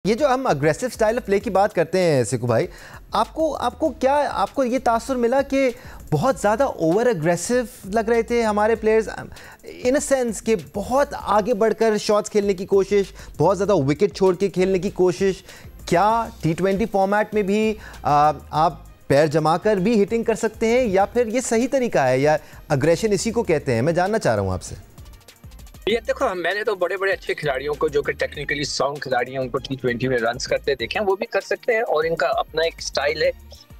ये जो हम अग्रेसिव स्टाइल ऑफ प्ले की बात करते हैं सिकू भाई, आपको ये तासुर मिला कि बहुत ज़्यादा ओवर अग्रेसिव लग रहे थे हमारे प्लेयर्स, इन अ सेंस कि बहुत आगे बढ़कर शॉट्स खेलने की कोशिश, बहुत ज़्यादा विकेट छोड़ के खेलने की कोशिश। क्या T20 फॉर्मेट में भी आप पैर जमाकर भी हिटिंग कर सकते हैं, या फिर ये सही तरीका है, या अग्रेशन इसी को कहते हैं? मैं जानना चाह रहा हूँ आपसे। ये देखो, मैंने तो बड़े बड़े अच्छे खिलाड़ियों को जो कि टेक्निकली साउंड खिलाड़ी हैं उनको T20 में रन्स करते देखे हैं, वो भी कर सकते हैं और इनका अपना एक स्टाइल है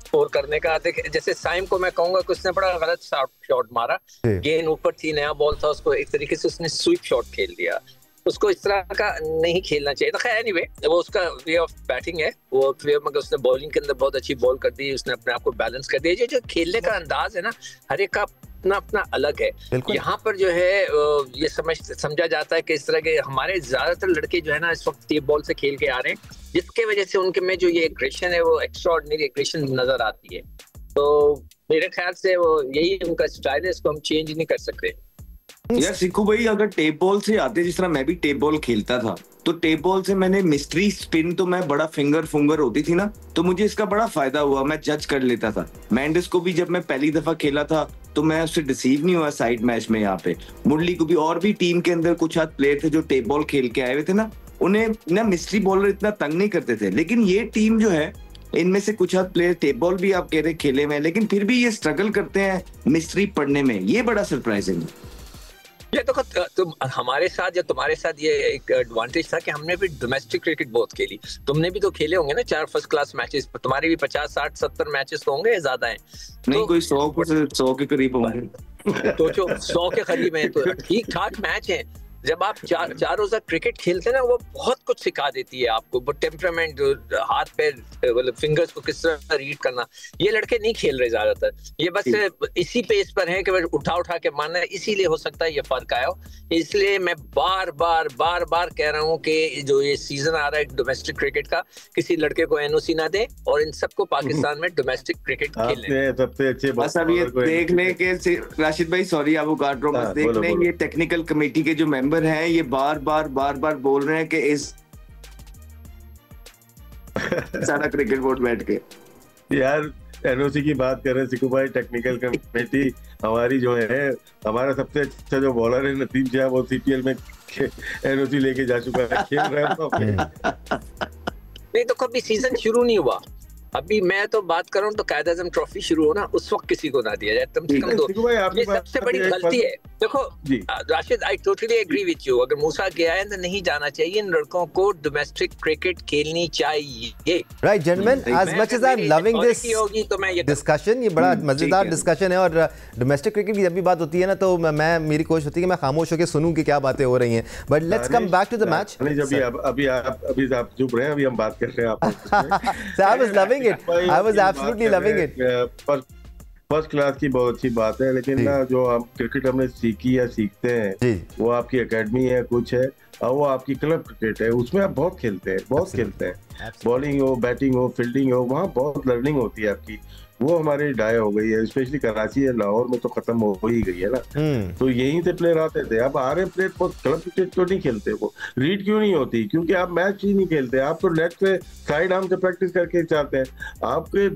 स्कोर करने का। जैसे साइम को मैं कहूंगा कि उसने बड़ा गलत शॉट मारा, गेंद ऊपर थी, नया बॉल था, उसको एक तरीके से उसने स्वीप शॉट खेल दिया। उसको इस तरह का नहीं खेलना चाहिए। तो खैर एनीवे, वो उसका वे ऑफ बैटिंग है, वो मगर उसने बॉलिंग के अंदर बहुत अच्छी बॉल कर दी, उसने अपने आप को बैलेंस कर दिया। जो खेलने का अंदाज है ना, हर एक का अपना अपना अलग है। यहाँ पर जो है ये समझा जाता है कि इस तरह के हमारे ज्यादातर लड़के जो है ना इस वक्त टेप बॉल से खेल के आ रहे हैं, जिसके वजह से उनके में जो ये एग्रेशन है वो एक्स्ट्राऑर्डिनरी एग्रेशन नजर आती है। तो मेरे ख्याल से वो यही उनका स्टाइल है, इसको हम चेंज नहीं कर सकते। यार सिक्कू भाई, अगर टेप बॉल से आते, जिस तरह मैं भी टेप बॉल खेलता था, तो टेप बॉल से मैंने मिस्ट्री स्पिन, तो मैं बड़ा फिंगर होती थी ना, तो मुझे इसका बड़ा फायदा हुआ, मैं जज कर लेता था। मैंडिस को भी जब मैं पहली दफा खेला था तो मैं उससे डिसीव नहीं हुआ साइड मैच में। यहाँ पे मुरली को भी, और भी टीम के अंदर कुछ हाथ प्लेयर थे जो टेप बॉल खेल के आए हुए थे ना, उन्हें ना मिस्ट्री बॉलर इतना तंग नहीं करते थे। लेकिन ये टीम जो है, इनमें से कुछ हाथ प्लेयर टेप बॉल भी आप कह रहे खेले में, लेकिन फिर भी ये स्ट्रगल करते हैं मिस्ट्री पढ़ने में। ये बड़ा सरप्राइजिंग है। ये देखो, तुम हमारे साथ या तुम्हारे साथ ये एक एडवांटेज था कि हमने भी डोमेस्टिक क्रिकेट बहुत खेली। तुमने भी तो खेले होंगे ना 4 फर्स्ट क्लास मैचेस, तुम्हारे भी 50, 60, 70 मैचेस तो होंगे, ज्यादा हैं? नहीं, कोई 100 के करीब होंगे। तो जो 100 के करीब है तो ठीक ठाक मैच है। जब आप चार रोजा क्रिकेट खेलते हैं ना, वो बहुत कुछ सिखा देती है आपको, वो टेम्परामेंट, हाथ पैर, मतलब फिंगर्स को किस तरह रीड करना। ये लड़के नहीं खेल रहे ज्यादातर, ये बस इसी पेस पर हैं कि उठा के मारना है। इसीलिए हो सकता है ये फर्क आया हो। इसलिए मैं बार बार कह रहा हूँ कि जो ये सीजन आ रहा है डोमेस्टिक क्रिकेट का, किसी लड़के को एनओसी ना दे और इन सबको पाकिस्तान में डोमेस्टिक क्रिकेट खेलने। सबसे अच्छे बस अब ये देख लें कि राशिद भाई, सॉरी आपको काट रहा हूं, बस देख लें ये टेक्निकल कमेटी के जो मेंबर हैं, ये बार बार बोल रहे हैं कि इस सारा क्रिकेट बोर्ड बैठ के यार एनओसी की बात कर रहे हैं सिक्कू भाई। टेक्निकल कमेटी हमारी जो है, हमारा सबसे अच्छा जो बॉलर है नसीम शाह, वो सीपीएल में एनओसी लेके जा चुका है, खेल रहा है। नहीं तो कभी सीजन शुरू नहीं हुआ, अभी मैं तो बात कर रहा हूँ, तो कायद आज़म ट्रॉफी शुरू हो ना, उस वक्त किसी को ना दिया जाए। कम से कम ये सबसे बड़ी गलती है। देखो Rashid, I totally agree with you, अगर मूसा गया है तो नहीं जाना चाहिए, इन लड़कों को डोमेस्टिक क्रिकेट खेलनी चाहिए। Right gentleman, as much as I am loving this discussion, ये बड़ा मजेदार डिस्कशन है, और डोमेस्टिक क्रिकेट की जब भी बात होती है ना, तो मेरी कोशिश होती है कि मैं खामोश होकर सुनूं कि क्या बातें हो रही हैं। But let's come back to the match. अभी आप चुप रहे हैं, अभी हम बात कर रहे हैं आप। I was loving it. I was absolutely loving it. First class की बहुत अच्छी बात है, लेकिन ना जो हम क्रिकेट हमने सीखी या सीखते हैं, वो आपकी एकेडमी है कुछ है, और वो आपकी क्लब क्रिकेट है, उसमें आप बहुत खेलते हैं। बॉलिंग हो, बैटिंग हो, फील्डिंग हो, वहाँ बहुत लर्निंग होती है आपकी। वो हमारी डाय हो गई है, स्पेशली कराची या लाहौर में तो खत्म हो ही गई है ना। तो यहीं से प्लेयर आते थे। अब आ रहे प्लेयर क्लब क्रिकेट क्यों नहीं खेलते? वो रीड क्यों नहीं होती? क्योंकि आप मैच ही नहीं खेलते, आप तो नेट से साइड आर्म से प्रैक्टिस करके चाहते हैं। आपके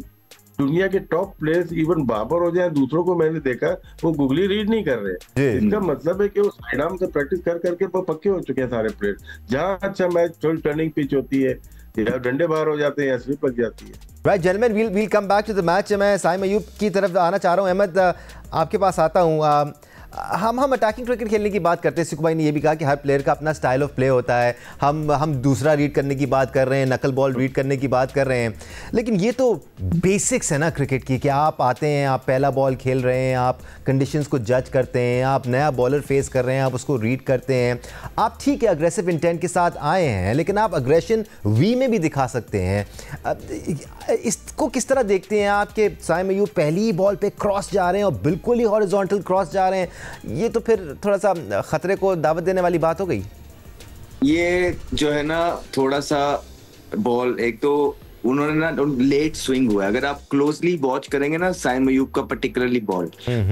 दुनिया के टॉप प्लेयर्स, इवन बाबर हो जाए, दूसरों को मैंने देखा वो गूगली रीड नहीं कर रहे। इसका मतलब है कि वो साइड आर्म से प्रैक्टिस कर करके वो पक्के हो चुके हैं सारे प्लेयर। जहाँ अच्छा मैच, थोड़ी टर्निंग पिच होती है, या डंडे बाहर हो जाते हैं या स्लिप लग जाती है। Right gentleman, we'll come back to the match. मैं साइम अयूब की तरफ आना चाह रहा हूँ। अहमद, आपके पास आता हूँ। हम अटैकिंग क्रिकेट खेलने की बात करते हैं। सिक्कू भाई ने ये भी कहा कि हर प्लेयर का अपना स्टाइल ऑफ प्ले होता है। हम दूसरा रीड करने की बात कर रहे हैं, नकल बॉल रीड करने की बात कर रहे हैं, लेकिन ये तो बेसिक्स है ना क्रिकेट की, कि आप आते हैं, आप पहला बॉल खेल रहे हैं, आप कंडीशंस को जज करते हैं, आप नया बॉलर फेस कर रहे हैं, आप उसको रीड करते हैं। आप ठीक है अग्रेसिव इंटेंट के साथ आए हैं, लेकिन आप अग्रेशन वी में भी दिखा सकते हैं। इसको किस तरह देखते हैं आप कि साइम अयूब पहली बॉल पे क्रॉस जा रहे हैं और बिल्कुल ही हॉरिजॉन्टल क्रॉस जा रहे हैं? ये तो फिर थोड़ा सा खतरे को दावत देने वाली बात हो गई। ये जो है ना, थोड़ा सा बॉल, एक तो उन्होंने ना लेट स्विंग हुआ है। अगर आप क्लोजली वॉच करेंगे ना साइम अयूब का पर्टिकुलरली बॉल,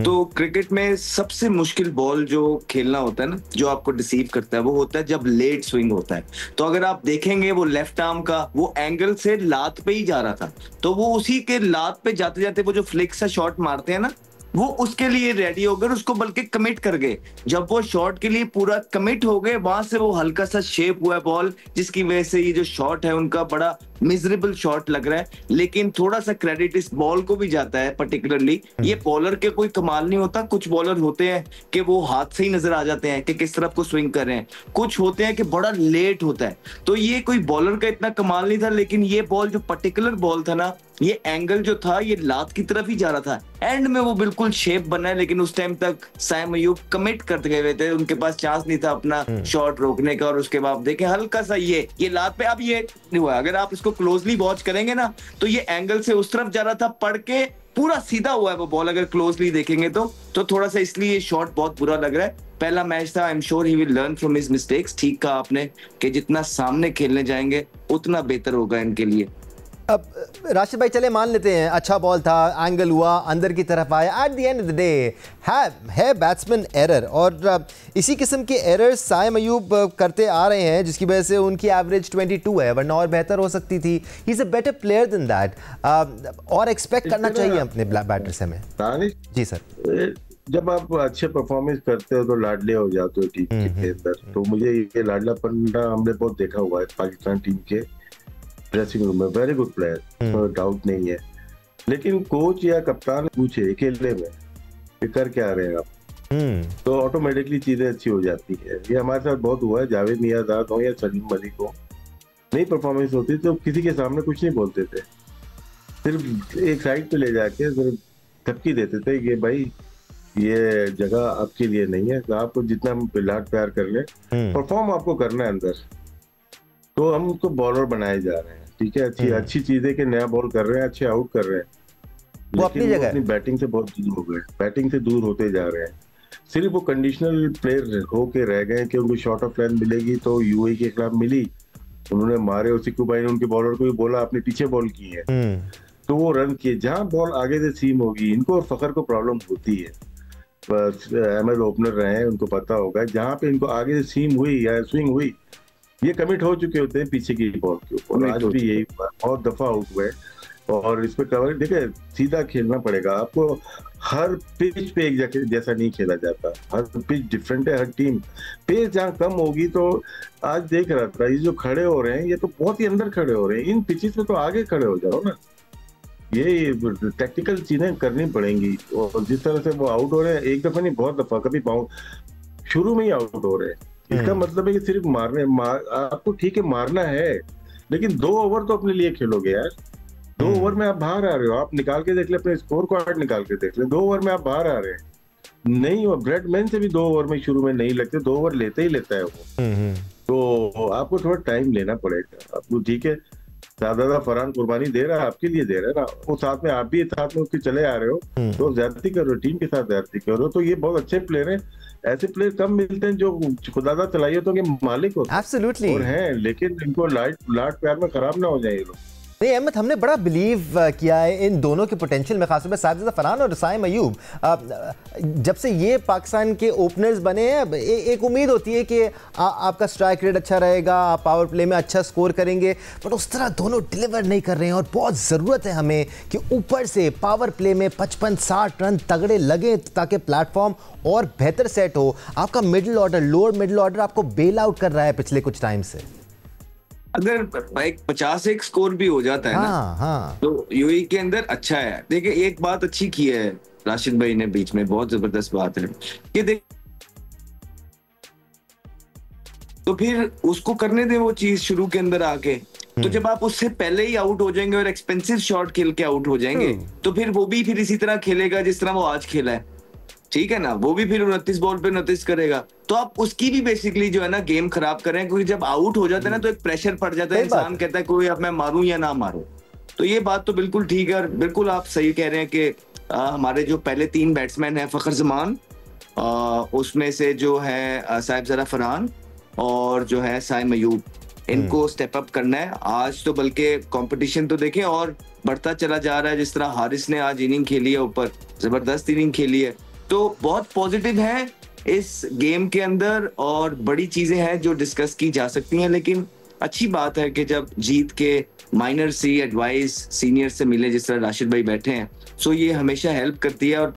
तो क्रिकेट में सबसे मुश्किल बॉल जो खेलना होता है ना, जो आपको डिसीव करता है, वो होता है जब लेट स्विंग होता है। तो अगर आप देखेंगे वो लेफ्ट आर्म का वो एंगल से लात पे ही जा रहा था, तो वो उसी के लात पे जाते जाते वो जो फ्लिक सा शॉट मारते हैं ना, वो उसके लिए रेडी हो गए, उसको बल्कि कमिट कर गए। जब वो शॉट के लिए पूरा कमिट हो गए, वहां से वो हल्का सा शेप हुआ है बॉल, जिसकी वजह से ये जो शॉट है उनका बड़ा मिजरेबल शॉट लग रहा है। लेकिन थोड़ा सा क्रेडिट इस बॉल को भी जाता है पर्टिकुलरली। ये बॉलर के कोई कमाल नहीं होता। कुछ बॉलर होते हैं कि वो हाथ से ही नजर आ जाते हैं कि किस तरफ को स्विंग कर रहे हैं, कुछ होते हैं कि बड़ा लेट होता है। तो ये कोई बॉलर का इतना कमाल नहीं था, लेकिन ये बॉल जो पर्टिकुलर बॉल था ना, ये एंगल जो था ये लात की तरफ ही जा रहा था। एंड में वो बिल्कुल शेप बना है, लेकिन उस टाइम तक साइम अयूब कमिट करते गए हुए थे, उनके पास चांस नहीं था अपना शॉट रोकने का। और उसके बाद देखें हल्का सा ये लात पे, अब ये नहीं हुआ। अगर आप इसको क्लोजली वॉच करेंगे ना, तो ये एंगल से उस तरफ जा रहा था, पड़ के पूरा सीधा हुआ है वो बॉल, अगर क्लोजली देखेंगे तो थोड़ा सा इसलिए ये शॉट बहुत बुरा लग रहा है। पहला मैच था, I am sure he will learn from his mistakes. ठीक कहा आपने कि जितना सामने खेलने जाएंगे उतना बेहतर होगा इनके लिए। अब राशिद भाई चले मान लेते हैं अच्छा बॉल था, एंगल हुआ, अंदर की तरफ आया, at the end of the day है बैट्समैन एरर, और इसी किस्म के एरर्स साइम अयूब करते आ रहे हैं, जिसकी वजह से उनकी एवरेज 22 है, वरना और बेहतर हो सकती थी। He is a better player than that, और एक्सपेक्ट करना चाहिए अपने बैटर से हमें। जी सर, जब आप अच्छे परफॉर्मेंस करते हो तो लाडले हो जाते हो टीम के अंदर। तो मुझे ये लाडलापन हमने बहुत देखा हुआ है पाकिस्तान टीम के ड्रेसिंग रूम में। वेरी गुड प्लेयर, डाउट नहीं है, लेकिन कोच या कप्तान पूछे अकेले में कि कर क्या रहे हैं आप, तो ऑटोमेटिकली चीजें अच्छी हो जाती है। ये हमारे साथ बहुत हुआ है, जावेद मियाँदाद हो या सलीम मलिक हो, नई परफॉर्मेंस होती तो किसी के सामने कुछ नहीं बोलते थे, सिर्फ एक साइड पे ले जाके सिर्फ धमकी देते थे कि भाई ये जगह आपके लिए नहीं है, तो आपको जितना लाड प्यार कर ले, परफॉर्म आपको करना है अंदर। तो हम उसको बॉलर बनाए जा रहे हैं, ठीक है, अच्छी चीज है कि नया बॉल कर रहे हैं, अच्छे आउट कर रहे हैं, वो अपनी बैटिंग से बहुत दूर हो गए, बैटिंग से दूर होते जा रहे हैं। सिर्फ वो कंडीशनल प्लेयर होके रह गए कि उनको शॉर्ट ऑफ लाइन मिलेगी, तो यूएई के खिलाफ मिली, उन्होंने मारे, और सिक्कू भाई ने उनके बॉलर को भी बोला आपने पीछे बॉल की है, तो वो रन किए। जहां बॉल आगे से सीम होगी, इनको फखर को प्रॉब्लम होती है, अहमद ओपनर रहे हैं, उनको पता होगा, जहां पे इनको आगे से सीम हुई या स्विंग हुई, ये कमिट हो चुके होते हैं पीछे की बॉल के ऊपर। आज भी यही बहुत दफा आउट हुए, और इस पे कवर देखिए, सीधा खेलना पड़ेगा आपको। हर पिच पे एक जैसा नहीं खेला जाता, हर पिच डिफरेंट है, हर टीम पेस जहाँ कम होगी। तो आज देख रहा था, ये जो खड़े हो रहे हैं ये तो बहुत ही अंदर खड़े हो रहे हैं, इन पिचेस पे तो आगे खड़े हो जाओ ना। ये टेक्निकल चीजें करनी पड़ेंगी। और जिस तरह से वो आउट हो रहे हैं, एक दफा नहीं बहुत दफा, कभी शुरू में ही आउट हो रहे हैं, इसका मतलब है कि सिर्फ आपको ठीक है मारना है, लेकिन 2 ओवर तो अपने लिए खेलोगे यार। 2 ओवर में आप बाहर आ रहे हो, आप निकाल के देख ले, अपने स्कोर कार्ड निकाल के देख ले, 2 ओवर में आप बाहर आ रहे हैं। नहीं, वो ब्रेडमैन से भी 2 ओवर में शुरू में नहीं लगते, 2 ओवर लेते ही लेता है वो। तो आपको थोड़ा टाइम लेना पड़ेगा आपको, ठीक है। दादा फरहान कुर्बानी दे रहा है, आपके लिए दे रहा है ना, वो साथ में आप भी साथ में उसके चले आ रहे हो, तो ज्यादती कर रहे हो, टीम के साथ ज्यादती कर रहे हो। तो ये बहुत अच्छे प्लेयर हैं, ऐसे प्लेयर कम मिलते हैं जो खुदादा सलाहियतों के मालिक होते हैं, और हैं, लेकिन इनको लाड प्यार में खराब ना हो जाए ये लोग। नहीं अहमद, हमने बड़ा बिलीव किया है इन दोनों के पोटेंशियल में, खासतौर पर साजिद फरहान और साइम अयूब। जब से ये पाकिस्तान के ओपनर्स बने हैं, एक उम्मीद होती है कि आपका स्ट्राइक रेट अच्छा रहेगा, आप पावर प्ले में अच्छा स्कोर करेंगे, बट उस तरह दोनों डिलीवर नहीं कर रहे हैं। और बहुत ज़रूरत है हमें कि ऊपर से पावर प्ले में 55-60 रन तगड़े लगे, ताकि प्लेटफॉर्म और बेहतर सेट हो। आपका middle order, lower middle order आपको बेल आउट कर रहा है पिछले कुछ टाइम से। अगर 51 स्कोर भी हो जाता है ना, तो यूएई के अंदर अच्छा है। देखिए, एक बात अच्छी की है राशिद भाई ने बीच में, बहुत जबरदस्त बात है कि देख, तो फिर उसको करने दे वो चीज शुरू के अंदर आके। तो जब आप उससे पहले ही आउट हो जाएंगे और एक्सपेंसिव शॉट खेल के आउट हो जाएंगे, तो फिर वो भी फिर इसी तरह खेलेगा जिस तरह वो आज खेला है, ठीक है ना। वो भी फिर 29 बॉल पे 29 करेगा, तो आप उसकी भी बेसिकली जो है ना गेम खराब कर रहे हैं, क्योंकि जब आउट हो जाता है ना तो एक प्रेशर पड़ जाता है, इंसान कहता है कोई अब मैं मारूं या ना मारूं। तो ये बात तो बिल्कुल ठीक है, और बिल्कुल आप सही कह रहे हैं कि हमारे जो पहले 3 बैट्समैन हैं, फखर जमान, उसमें से जो है साहिबजादा फरहान और जो है साइम अयूब, इनको स्टेप अप करना है। आज तो बल्कि कंपटीशन तो देखें और बढ़ता चला जा रहा है। जिस तरह हारिस ने आज इनिंग खेली है, ऊपर जबरदस्त इनिंग खेली है, तो बहुत पॉजिटिव है इस गेम के अंदर और बड़ी चीजें हैं जो डिस्कस की जा सकती हैं। लेकिन अच्छी बात है कि जब जीत के माइनर सी एडवाइस सीनियर से मिले, जिस तरह राशिद भाई बैठे हैं, सो ये हमेशा हेल्प करती है। और